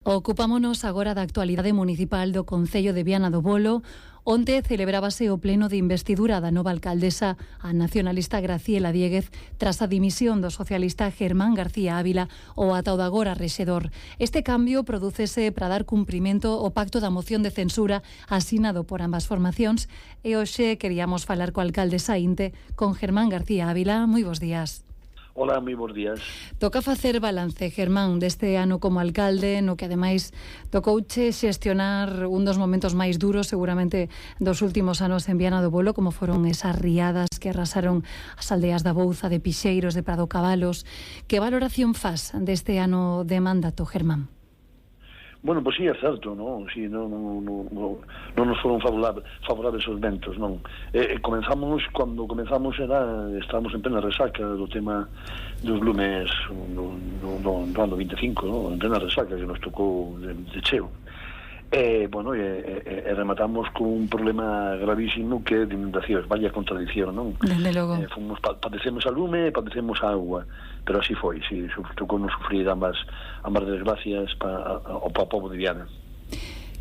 Ocupámonos agora da actualidade municipal do Concello de Viana do Bolo. Onte celebrábase o pleno de investidura da nova alcaldesa, a nacionalista Graciela Diéguez, tras a dimisión do socialista Germán García Ávila, o ata o de agora rexedor. Este cambio prodúcese para dar cumprimento ao pacto da moción de censura asinado por ambas formacións, e hoxe queríamos falar co alcalde saínte, con Germán García Ávila. Moi bons días. Hola, moi bons días. Toca facer balance, Germán, deste ano como alcalde, no que ademais tocouche xestionar un dos momentos máis duros seguramente dos últimos anos en Viana do Bolo, como foron esas riadas que arrasaron as aldeas da Bouza, de Pixeiros, de Prado Cabalos. Que valoración faz deste ano de mandato, Germán? Bueno, pois sí, é certo, non? Si, non nos foron favorables os ventos, non? Cando comenzamos estábamos en plena resaca do tema dos lumes do ano 25, non? En plena resaca que nos tocou de cheo. Bueno, rematamos con un problema gravísimo que é de inundacións, vaya contradición, non? Desde logo. Padecemos a lume e padecemos a agua, pero así foi, si, tocou non sufrir ambas desgracias ao pobo de Viana.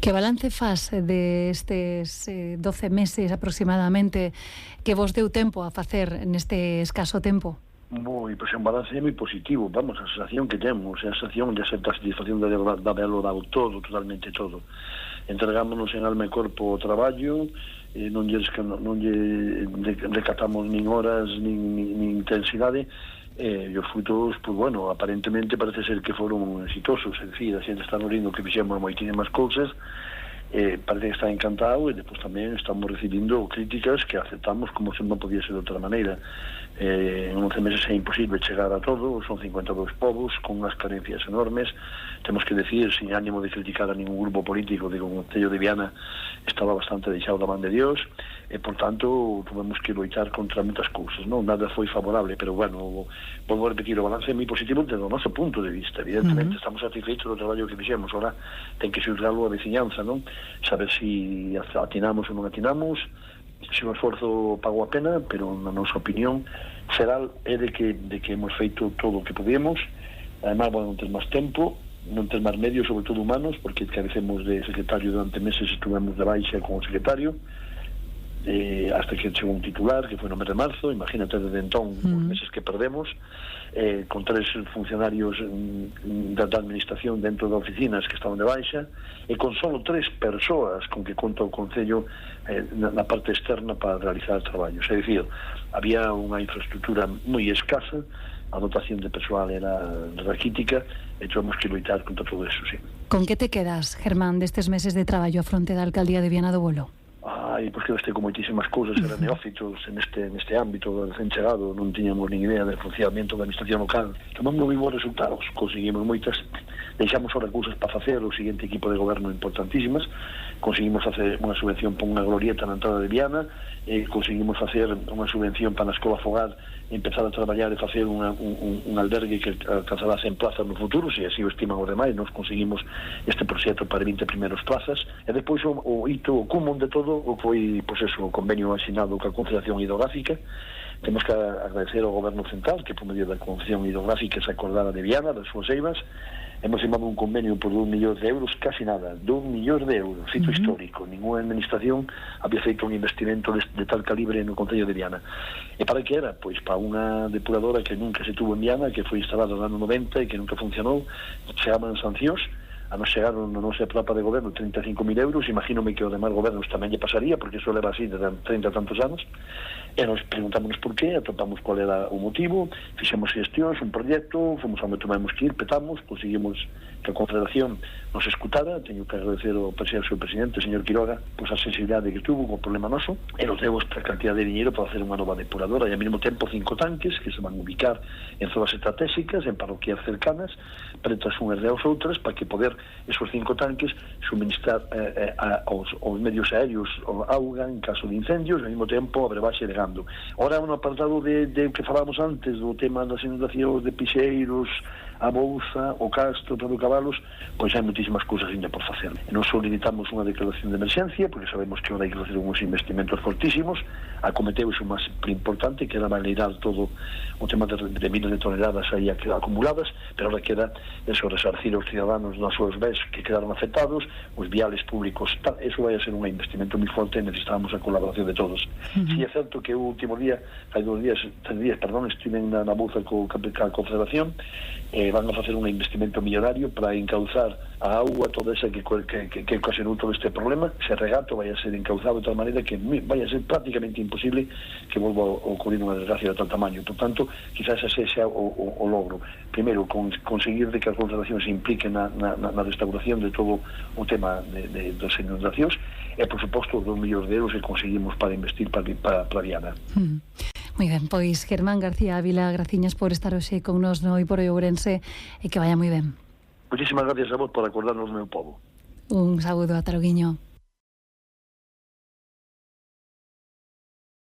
Que balance faz destes 12 meses aproximadamente que vos deu tempo a facer neste escaso tempo? Pois un balance moi positivo, vamos, a sensación que temos, a sensación de certa satisfacción de haberlo dado todo, totalmente todo. Entregámonos en alma e corpo o traballo, non lle recatamos nin horas, nin intensidade, e os frutos, pues bueno, aparentemente parece ser que foron exitosos, é dicir, a xente está no rindo que fixemos moitísimas cousas, parece que está encantado, e depois tamén estamos recibindo críticas que aceptamos como se non podía ser de outra maneira. En 11 meses é imposible chegar a todo, son 52 povos con unhas carencias enormes. Temos que decir, sin ánimo de criticar a ningún grupo político, de que o Concello de Viana estaba bastante deixado da man de Dios, e por tanto tuvemos que loitar contra moitas cousas, non? Nada foi favorable, pero bueno, volvo a repetir, o balance é moi positivo desde o noso punto de vista. Evidentemente estamos satisfeitos do traballo que fixemos, ahora ten que xulgalo a veciñanza, non? Saber si atinamos ou non atinamos, se o esforzo pagou a pena, pero na nosa opinión xeral é de que hemos feito todo o que podemos. Además, bueno, non ter máis tempo, non ter máis medios, sobre todo humanos, porque carecemos de secretario durante meses, estuvemos de baixa con o secretario, hasta que chegou un titular que foi no mes de marzo. Imagínate desde entón os meses que perdemos, con 3 funcionarios da administración dentro de oficinas que estaban de baixa, e con solo 3 persoas con que conta o Concello na parte externa para realizar traballos. É dicir, había unha infraestructura moi escasa, a dotación de persoal era raquítica, e tivemos que loitar contra todo eso, sí. Con que te quedas, Germán, destes meses de traballo a fronte da alcaldía de Viana do Bolo? Pois que este con moitísimas cousas, eran neófitos neste ámbito, recén chegado, non tiñamos nin idea del funcionamento da administración local. Tomamos moi bons resultados, conseguimos moitas, deixamos ahora cousas para facer o seguinte equipo de goberno importantísimas, conseguimos facer unha subvención para unha glorieta na entrada de Viana, conseguimos facer unha subvención para a escola Fogar, empezar a traballar e facer un albergue que alcanzará 100 plazas no futuro, se así o estiman os demais. Nos conseguimos este proxecto para 20 primeiros plazas, e depois o hito común de todo foi, pois eso, o convenio asinado coa Confederación Hidrográfica. Temos que agradecer ao Goberno Central que, por medio da Confederación Hidrográfica, se acordara de Viana, das súas eivas. Hemos firmado un convenio por 2 millóns de euros, casi nada, 2 millóns de euros, feito histórico. Ninguna administración había feito un investimento de tal calibre no Concello de Viana. E para que era? Pois para unha depuradora que nunca se tuvo en Viana, que foi instalada no ano 90 e que nunca funcionou. Chegaban sancións, a nos chegaron na nosa etapa de goberno 35.000 euros. Imagínome que os demais gobernos tamén lle pasaría, porque iso leva así desde 30 e tantos anos, e nos preguntámonos por qué, atopamos cuál era o motivo, fixemos xestións, un proxecto, fomos onde tivemos que ir, petamos, conseguimos que a Confederación nos escutara. Teño que agradecer ao seu presidente, o señor Quiroga, pois a sensibilidade que tuvo co problema noso, e nos deu esta cantidad de dinero para hacer unha nova depuradora, e ao mesmo tempo 5 tanques que se van ubicar en zonas estratégicas, en parroquias cercanas, pretas unhas de as outras, para que poder esos 5 tanques suministrar aos medios aéreos auga en caso de incendios, ao mesmo tempo a brebaxe de gando. Ora, un apartado de que falábamos antes, do tema das inundacións de Pixeiros, a Bouza, o Castro, o Prado de Cabalos, pois hai moitísimas cousas ainda por facer. E non só limitamos unha declaración de emerxencia, porque sabemos que ahora hai que facer uns investimentos fortísimos, acometeuse o máis importante, que era validar todo o tema de miles de toneladas aí acumuladas, pero ahora queda eso, resarcir aos ciudadanos das súas bens que quedaron afectados, os viales públicos, eso vai a ser un investimento moi forte e necesitamos a colaboración de todos. Si é certo que o último día, hai 3 días, estiven na Bouza ca Confederación, van a facer un investimento millonario para encauzar a auga toda esa que ocasionou todo este problema. Ese regato vai a ser encauzado de tal maneira que vai a ser prácticamente imposible que volva a ocurrir unha desgracia de tal tamaño. Por tanto, quizás ese sea o logro. Primeiro, conseguir de que a Confederación se implique na restauración de todo o tema das inundacións e, por suposto, 2 millóns de euros que conseguimos para investir para Viana. Moi ben, pois Germán García Ávila, graciñas por estar hoxe con nos no Oi por Ourense e que vaya moi ben. Moitísimas gracias a vos por acordarnos do meu povo. Un saúdo, ata logo.